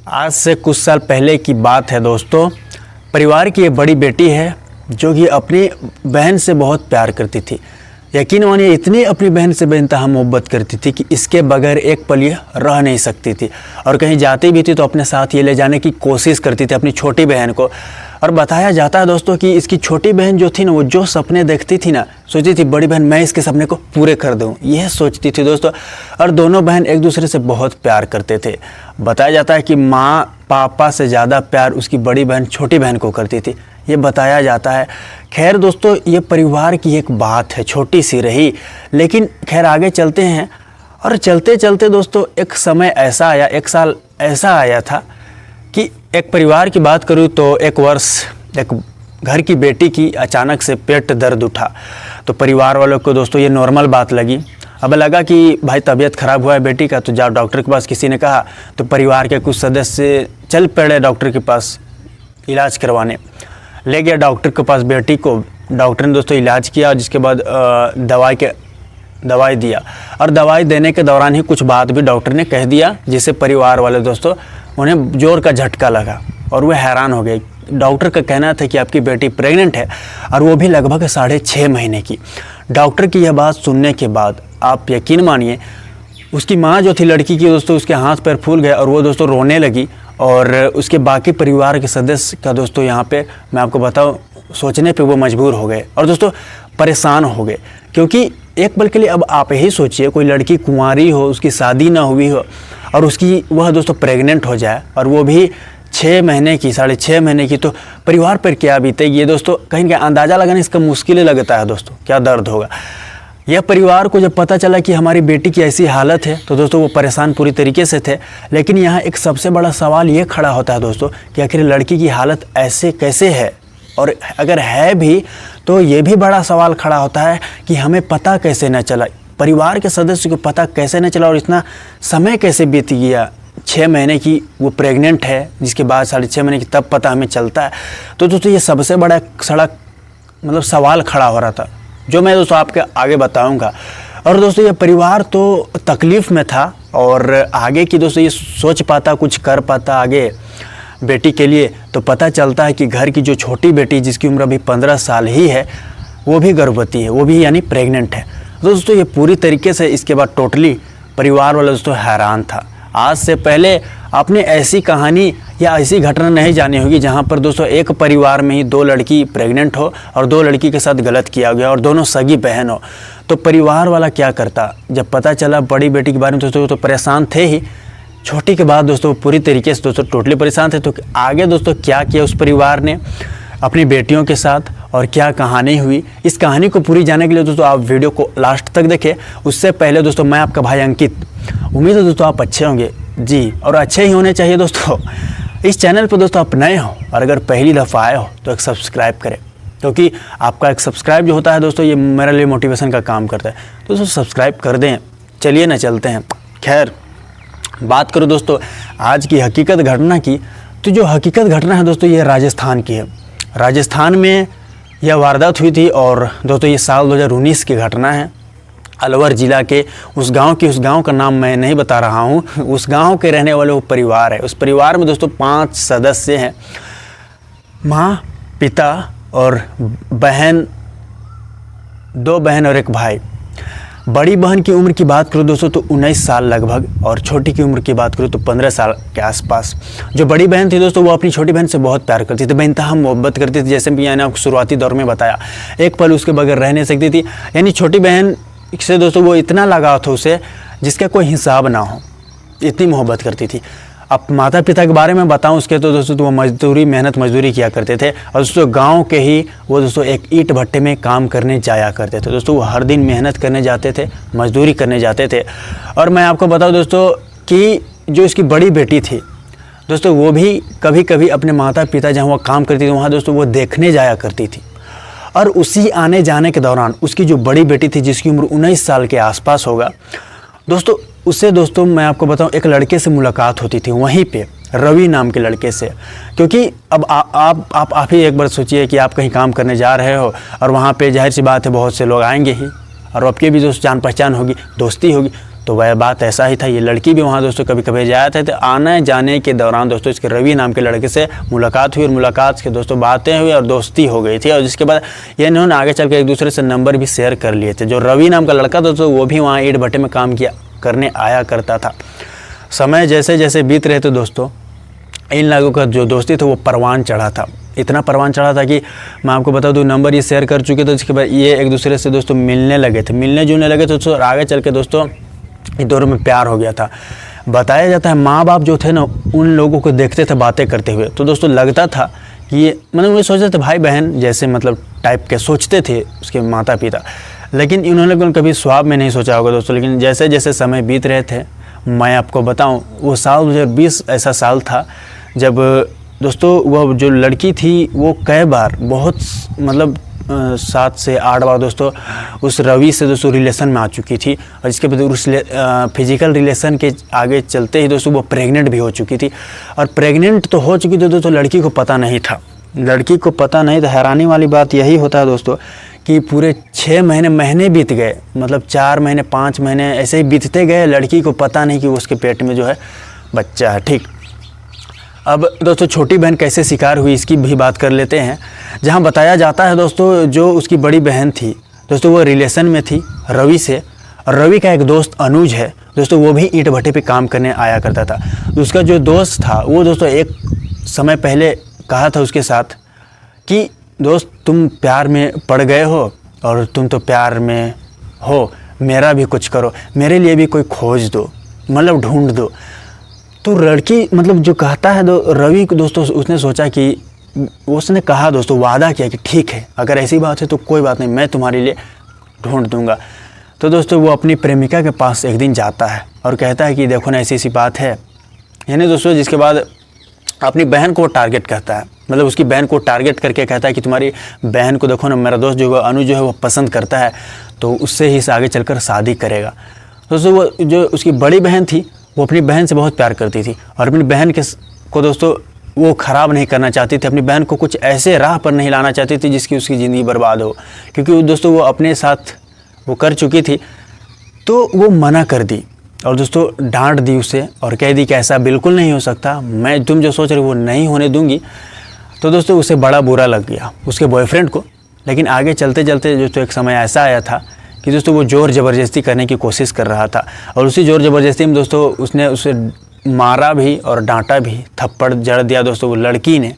आज से कुछ साल पहले की बात है दोस्तों। परिवार की एक बड़ी बेटी है जो कि अपनी बहन से बहुत प्यार करती थी। यकीन मानिए इतनी अपनी बहन से बेइंतहा मोहब्बत करती थी कि इसके बगैर एक पल ये रह नहीं सकती थी। और कहीं जाती भी थी तो अपने साथ ये ले जाने की कोशिश करती थी अपनी छोटी बहन को। और बताया जाता है दोस्तों कि इसकी छोटी बहन जो थी ना, वो जो सपने देखती थी ना, सोचती थी बड़ी बहन मैं इसके सपने को पूरे कर दूं, यह सोचती थी दोस्तों। और दोनों बहन एक दूसरे से बहुत प्यार करते थे। बताया जाता है कि माँ पापा से ज़्यादा प्यार उसकी बड़ी बहन छोटी बहन को करती थी, ये बताया जाता है। खैर दोस्तों, ये परिवार की एक बात है, छोटी सी रही, लेकिन खैर आगे चलते हैं। और चलते चलते दोस्तों एक समय ऐसा आया, एक साल ऐसा आया था कि एक परिवार की बात करूँ तो एक वर्ष एक घर की बेटी की अचानक से पेट दर्द उठा। तो परिवार वालों को दोस्तों ये नॉर्मल बात लगी। अब लगा कि भाई तबीयत ख़राब हुआ है बेटी का, तो जाओ डॉक्टर के पास, किसी ने कहा। तो परिवार के कुछ सदस्य चल पड़े डॉक्टर के पास इलाज करवाने। ले गया डॉक्टर के पास बेटी को। डॉक्टर ने दोस्तों इलाज किया, जिसके बाद दवाई दिया। और दवाई देने के दौरान ही कुछ बात भी डॉक्टर ने कह दिया, जिससे परिवार वाले दोस्तों उन्हें जोर का झटका लगा और वे हैरान हो गए। डॉक्टर का कहना था कि आपकी बेटी प्रेग्नेंट है, और वो भी लगभग 6.5 महीने की। डॉक्टर की यह बात सुनने के बाद आप यकीन मानिए उसकी माँ जो थी लड़की की दोस्तों, उसके हाथ पैर फूल गए और वो दोस्तों रोने लगी। और उसके बाकी परिवार के सदस्य का दोस्तों यहाँ पे मैं आपको बताऊँ, सोचने पे वो मजबूर हो गए और दोस्तों परेशान हो गए। क्योंकि एक पल के लिए अब आप ही सोचिए, कोई लड़की कुंवारी हो, उसकी शादी ना हुई हो और उसकी वह दोस्तों प्रेग्नेंट हो जाए, और वो भी 6 महीने की, 6.5 महीने की, तो परिवार पर क्या बीतेगी ये दोस्तों कहीं ना अंदाज़ा लगाना इसका मुश्किल लगता है दोस्तों, क्या दर्द होगा। यह परिवार को जब पता चला कि हमारी बेटी की ऐसी हालत है तो दोस्तों वो परेशान पूरी तरीके से थे। लेकिन यहाँ एक सबसे बड़ा सवाल ये खड़ा होता है दोस्तों कि आखिर लड़की की हालत ऐसे कैसे है, और अगर है भी तो ये भी बड़ा सवाल खड़ा होता है कि हमें पता कैसे न चला, परिवार के सदस्य को पता कैसे न चला, और इतना समय कैसे बीत गया। 6 महीने की वो प्रेग्नेंट है, जिसके बाद 6.5 महीने की तब पता हमें चलता है। तो दोस्तों ये सबसे बड़ा सवाल खड़ा हो रहा था, जो मैं दोस्तों आपके आगे बताऊंगा। और दोस्तों ये परिवार तो तकलीफ़ में था, और आगे की दोस्तों ये सोच पाता, कुछ कर पाता आगे बेटी के लिए, तो पता चलता है कि घर की जो छोटी बेटी जिसकी उम्र अभी 15 साल ही है, वो भी गर्भवती है, वो भी यानी प्रेग्नेंट है। दोस्तों ये पूरी तरीके से इसके बाद टोटली परिवार वाला दोस्तों हैरान था। आज से पहले आपने ऐसी कहानी या ऐसी घटना नहीं जानी होगी जहां पर दोस्तों एक परिवार में ही 2 लड़की प्रेग्नेंट हो और 2 लड़की के साथ गलत किया गया और दोनों सगी बहन हो। तो परिवार वाला क्या करता, जब पता चला बड़ी बेटी के बारे में दोस्तों तो परेशान थे ही, छोटी के बाद दोस्तों पूरी तरीके से दोस्तों टोटली परेशान थे। तो आगे दोस्तों क्या किया उस परिवार ने अपनी बेटियों के साथ, और क्या कहानी हुई, इस कहानी को पूरी जानने के लिए दोस्तों आप वीडियो को लास्ट तक देखें। उससे पहले दोस्तों मैं आपका भाई अंकित, उम्मीद है दोस्तों आप अच्छे होंगे जी, और अच्छे ही होने चाहिए दोस्तों। इस चैनल पर दोस्तों आप नए हो और अगर पहली दफ़ा आए हो तो एक सब्सक्राइब करें, क्योंकि आपका एक सब्सक्राइब जो होता है दोस्तों ये मेरे लिए मोटिवेशन का काम करता है। तो दोस्तों सब्सक्राइब कर दें। चलिए ना चलते हैं। खैर बात करो दोस्तों आज की हकीकत घटना की, तो जो हकीकत घटना है दोस्तों ये राजस्थान की है। राजस्थान में यह वारदात हुई थी, और दोस्तों ये साल 2019 की घटना है। अलवर ज़िला के उस गांव का नाम मैं नहीं बता रहा हूं, उस गांव के रहने वाले वो परिवार है। उस परिवार में दोस्तों 5 सदस्य हैं, माँ, पिता और बहन, 2 बहन और 1 भाई। बड़ी बहन की उम्र की बात करूँ दोस्तों तो 19 साल लगभग, और छोटी की उम्र की बात करूँ तो 15 साल के आसपास। जो बड़ी बहन थी दोस्तों वो अपनी छोटी बहन से बहुत प्यार करती थी, बेइंतहा मोहब्बत करती थी। जैसे मैंने आपको शुरुआती दौर में बताया, एक पल उसके बगैर रह नहीं सकती थी। यानी छोटी बहन से दोस्तों वो इतना लगाव था उसे जिसका कोई हिसाब ना हो, इतनी मोहब्बत करती थी। अब माता पिता के बारे में बताऊं उसके तो दोस्तों तो वो मेहनत मजदूरी किया करते थे, और दोस्तों गांव के ही वो दोस्तों एक ईंट भट्टे में काम करने जाया करते थे। दोस्तों वो हर दिन मेहनत करने जाते थे, मजदूरी करने जाते थे। और मैं आपको बताऊं दोस्तों कि जो इसकी बड़ी बेटी थी दोस्तों, वो भी कभी कभी अपने माता पिता जहाँ वो काम करती थी वहाँ दोस्तों वो देखने जाया करती थी। और उसी आने जाने के दौरान उसकी जो बड़ी बेटी थी जिसकी उम्र 19 साल के आसपास होगा दोस्तों, उससे दोस्तों मैं आपको बताऊं एक लड़के से मुलाकात होती थी वहीं पे, रवि नाम के लड़के से। क्योंकि अब आप ही एक बार सोचिए कि आप कहीं काम करने जा रहे हो और वहाँ पे जाहिर सी बात है बहुत से लोग आएंगे ही, और आपके भी दोस्त जान पहचान होगी, दोस्ती होगी। तो वह बात ऐसा ही था। ये लड़की भी वहाँ दोस्तों कभी कभी जाया था। तो आने जाने के दौरान दोस्तों इसके रवि नाम के लड़के से मुलाकात हुई और मुलाकात के दोस्तों बातें हुई और दोस्ती हो गई थी। और जिसके बाद ये इन्होंने आगे चल के एक दूसरे से नंबर भी शेयर कर लिए थे। जो रवि नाम का लड़का दोस्तों वो भी वहाँ ईंट भट्टे में काम करने आया करता था। समय जैसे जैसे बीत रहे थे दोस्तों, इन लोगों का जो दोस्ती था वो परवान चढ़ा था। इतना परवान चढ़ा था कि मैं आपको बता दूं, नंबर ये शेयर कर चुके थे। इसके बाद ये एक दूसरे से दोस्तों मिलने लगे थे, मिलने जुलने लगे थे। तो आगे चल के दोस्तों इन दोनों में प्यार हो गया था। बताया जाता है माँ बाप जो थे ना, उन लोगों को देखते थे बातें करते हुए, तो दोस्तों लगता था कि ये मतलब वो सोचते थे भाई बहन जैसे मतलब टाइप के सोचते थे उसके माता पिता। लेकिन इन्होंने कभी ख्वाब में नहीं सोचा होगा दोस्तों। लेकिन जैसे जैसे समय बीत रहे थे, मैं आपको बताऊं, वो साल 2020 ऐसा साल था जब दोस्तों वह जो लड़की थी वो कई बार बहुत मतलब 7 से 8 बार दोस्तों उस रवि से दोस्तों रिलेशन में आ चुकी थी। और इसके बाद उस फिजिकल रिलेशन के आगे चलते ही दोस्तों वो प्रेग्नेंट भी हो चुकी थी। और प्रेग्नेंट तो हो चुकी थी दोस्तों, लड़की को पता नहीं था। लड़की को पता नहीं था। हैरानी वाली बात यही होता है दोस्तों कि पूरे 6 महीने बीत गए, मतलब 4 महीने 5 महीने ऐसे ही बीतते गए, लड़की को पता नहीं कि उसके पेट में जो है बच्चा है। ठीक, अब दोस्तों छोटी बहन कैसे शिकार हुई इसकी भी बात कर लेते हैं। जहां बताया जाता है दोस्तों, जो उसकी बड़ी बहन थी दोस्तों वो रिलेशन में थी रवि से। और रवि का एक दोस्त अनुज है दोस्तों, वो भी ईंट भट्टे पे काम करने आया करता था। उसका जो दोस्त था वो दोस्तों एक समय पहले कहा था उसके साथ कि दोस्त तुम प्यार में पड़ गए हो और तुम तो प्यार में हो, मेरा भी कुछ करो, मेरे लिए भी कोई खोज दो, मतलब ढूंढ दो। तो लड़की मतलब जो कहता है रवि को दोस्तों, उसने सोचा कि उसने कहा दोस्तों, वादा किया कि ठीक है अगर ऐसी बात है तो कोई बात नहीं, मैं तुम्हारे लिए ढूंढ दूंगा। तो दोस्तों वो अपनी प्रेमिका के पास एक दिन जाता है और कहता है कि देखो ना ऐसी ऐसी बात है, यानी दोस्तों जिसके बाद अपनी बहन को वो टारगेट करता है, मतलब उसकी बहन को टारगेट करके कहता है कि तुम्हारी बहन को देखो ना, मेरा दोस्त जो है अनु जो है वो पसंद करता है, तो उससे ही आगे चलकर शादी करेगा। दोस्तों वो जो उसकी बड़ी बहन थी वो अपनी बहन से बहुत प्यार करती थी और अपनी बहन को दोस्तों वो ख़राब नहीं करना चाहती थी। अपनी बहन को कुछ ऐसे राह पर नहीं लाना चाहती थी जिसकी उसकी ज़िंदगी बर्बाद हो, क्योंकि दोस्तों वो अपने साथ वो कर चुकी थी। तो वो मना कर दी और दोस्तों डांट दी उसे और कह दी कि ऐसा बिल्कुल नहीं हो सकता, मैं तुम जो सोच रहे हो वो नहीं होने दूंगी। तो दोस्तों उसे बड़ा बुरा लग गया उसके बॉयफ्रेंड को। लेकिन आगे चलते चलते दोस्तों एक समय ऐसा आया था कि दोस्तों वो ज़ोर ज़बरदस्ती करने की कोशिश कर रहा था और उसी ज़ोर ज़बरदस्ती में दोस्तों उसने उसे मारा भी और डांटा भी, थप्पड़ जड़ दिया दोस्तों वो लड़की ने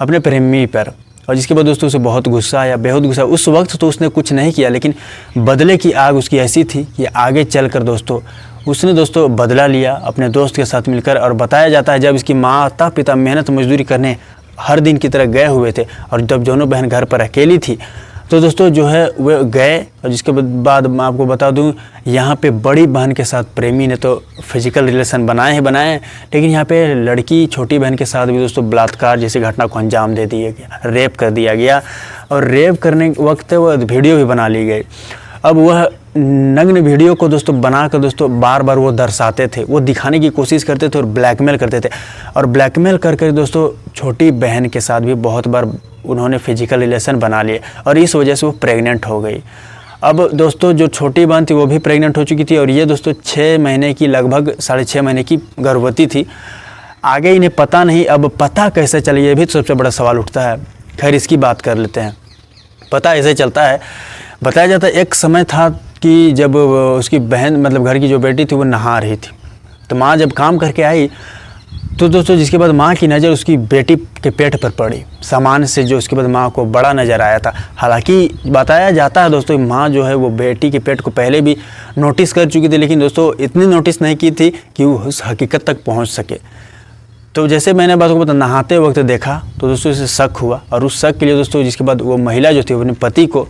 अपने प्रेमी पर। और जिसके बाद दोस्तों उसे बहुत गुस्सा आया, बेहद गुस्सा। उस वक्त तो उसने कुछ नहीं किया, लेकिन बदले की आग उसकी ऐसी थी कि आगे चलकर दोस्तों उसने दोस्तों बदला लिया अपने दोस्त के साथ मिलकर। और बताया जाता है जब इसकी माता पिता मेहनत मजदूरी करने हर दिन की तरह गए हुए थे और जब दोनों बहन घर पर अकेली थी तो दोस्तों जो है वो गए। और जिसके बाद मैं आपको बता दूं, यहाँ पे बड़ी बहन के साथ प्रेमी ने तो फिजिकल रिलेशन बनाए, लेकिन यहाँ पे लड़की छोटी बहन के साथ भी दोस्तों बलात्कार जैसी घटना को अंजाम दे दिया गया, रेप कर दिया गया। और रेप करने के वक्त वो वीडियो भी बना ली गई। अब वह नग्न वीडियो को दोस्तों बनाकर दोस्तों बार बार वो दर्शाते थे, वो दिखाने की कोशिश करते थे और ब्लैकमेल करते थे। और ब्लैकमेल कर दोस्तों छोटी बहन के साथ भी बहुत बार उन्होंने फिजिकल रिलेशन बना लिए और इस वजह से वो प्रेग्नेंट हो गई। अब दोस्तों जो छोटी बहन थी वो भी प्रेग्नेंट हो चुकी थी और ये दोस्तों 6 महीने की, लगभग 6.5 महीने की गर्भवती थी। आगे इन्हें पता नहीं, अब पता कैसे चले ये भी तो सबसे बड़ा सवाल उठता है। खैर इसकी बात कर लेते हैं। पता ऐसे चलता है, बताया जाता है एक समय था कि जब उसकी बहन मतलब घर की जो बेटी थी वो नहा रही थी, तो माँ जब काम करके आई तो दोस्तों जिसके बाद माँ की नज़र उसकी बेटी के पेट पर पड़ी, सामान से जो उसके बाद माँ को बड़ा नज़र आया था। हालांकि बताया जाता है दोस्तों माँ जो है वो बेटी के पेट को पहले भी नोटिस कर चुकी थी, लेकिन दोस्तों इतनी नोटिस नहीं की थी कि वो उस हकीकत तक पहुँच सके। तो जैसे मैंने बात को पता नहाते वक्त देखा तो दोस्तों इसे शक हुआ और उस शक के लिए दोस्तों जिसके बाद वो महिला जो थी अपने पति को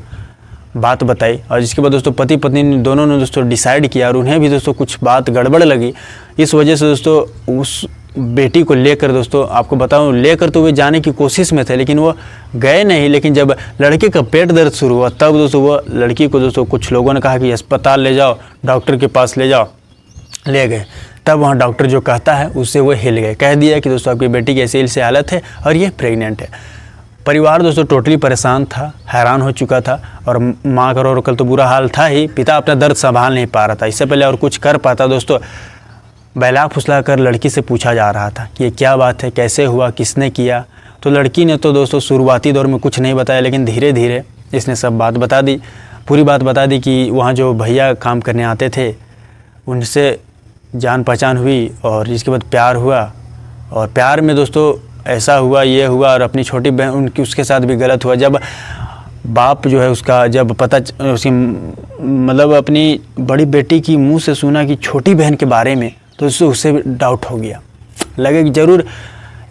बात बताई। और जिसके बाद दोस्तों पति पत्नी दोनों ने दोस्तों डिसाइड किया और उन्हें भी दोस्तों कुछ बात गड़बड़ लगी। इस वजह से दोस्तों उस बेटी को लेकर दोस्तों आपको बताऊं, लेकर तो वे जाने की कोशिश में थे लेकिन वो गए नहीं। लेकिन जब लड़के का पेट दर्द शुरू हुआ तब दोस्तों वो लड़की को दोस्तों कुछ लोगों ने कहा कि अस्पताल ले जाओ, डॉक्टर के पास ले जाओ। ले गए, तब वहाँ डॉक्टर जो कहता है उससे वो हिल गए, कह दिया कि दोस्तों आपकी बेटी की ऐसी हालत है और ये प्रेग्नेंट है। परिवार दोस्तों टोटली परेशान था, हैरान हो चुका था। और माँ का रो कल तो बुरा हाल था ही, पिता अपना दर्द संभाल नहीं पा रहा था। इससे पहले और कुछ कर पाता दोस्तों, बहला फुसला कर लड़की से पूछा जा रहा था कि ये क्या बात है, कैसे हुआ, किसने किया। तो लड़की ने तो दोस्तों शुरुआती दौर में कुछ नहीं बताया, लेकिन धीरे धीरे इसने सब बात बता दी, पूरी बात बता दी कि वहाँ जो भैया काम करने आते थे उनसे जान पहचान हुई और इसके बाद प्यार हुआ। और प्यार में दोस्तों ऐसा हुआ, ये हुआ, और अपनी छोटी बहन उनकी उसके साथ भी गलत हुआ। जब बाप जो है उसका जब पता उसकी मतलब अपनी बड़ी बेटी की मुंह से सुना कि छोटी बहन के बारे में, तो उससे डाउट हो गया, लगे कि ज़रूर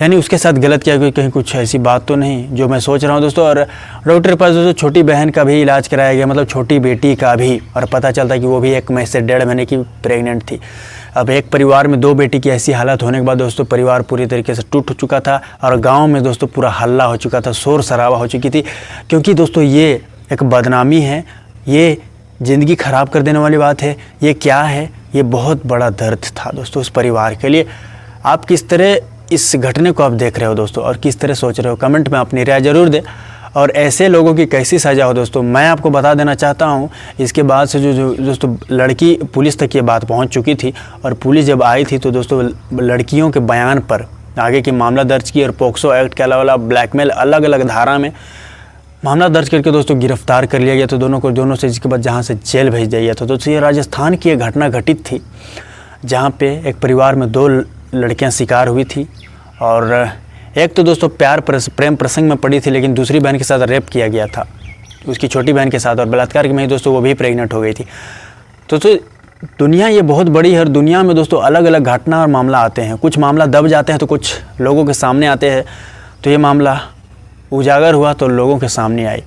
यानी उसके साथ गलत किया, कहीं कुछ ऐसी बात तो नहीं जो मैं सोच रहा हूँ दोस्तों। और डॉक्टर के पास दोस्तों छोटी बहन का भी इलाज कराया गया, मतलब छोटी बेटी का भी, और पता चलता कि वो भी 1 महीने से 1.5 महीने की प्रेग्नेंट थी। अब एक परिवार में 2 बेटी की ऐसी हालत होने के बाद दोस्तों परिवार पूरी तरीके से टूट चुका था और गांव में दोस्तों पूरा हल्ला हो चुका था, शोर शराबा हो चुकी थी। क्योंकि दोस्तों ये एक बदनामी है, ये ज़िंदगी ख़राब कर देने वाली बात है। ये क्या है, ये बहुत बड़ा दर्द था दोस्तों उस परिवार के लिए। आप किस तरह इस घटने को आप देख रहे हो दोस्तों, और किस तरह सोच रहे हो, कमेंट में अपनी राय ज़रूर दें। और ऐसे लोगों की कैसी सज़ा हो दोस्तों, मैं आपको बता देना चाहता हूं। इसके बाद से जो दोस्तों लड़की पुलिस तक ये बात पहुंच चुकी थी, और पुलिस जब आई थी तो दोस्तों लड़कियों के बयान पर आगे की मामला दर्ज की, और पोक्सो एक्ट के अलावा ब्लैकमेल अलग अलग धारा में मामला दर्ज करके दोस्तों गिरफ्तार कर लिया गया। तो दोनों से इसके बाद जहाँ से जेल भेज दिया गया था। दोस्तों ये राजस्थान की एक घटना घटित थी, जहाँ पे एक परिवार में 2 लड़कियाँ शिकार हुई थी, और एक तो दोस्तों प्रेम प्रसंग में पड़ी थी, लेकिन दूसरी बहन के साथ रेप किया गया था, उसकी छोटी बहन के साथ, और बलात्कार में ही दोस्तों वो भी प्रेग्नेंट हो गई थी। तो दुनिया ये बहुत बड़ी है, और दुनिया में दोस्तों अलग अलग घटना और मामला आते हैं। कुछ मामला दब जाते हैं तो कुछ लोगों के सामने आते हैं। तो ये मामला उजागर हुआ तो लोगों के सामने आई।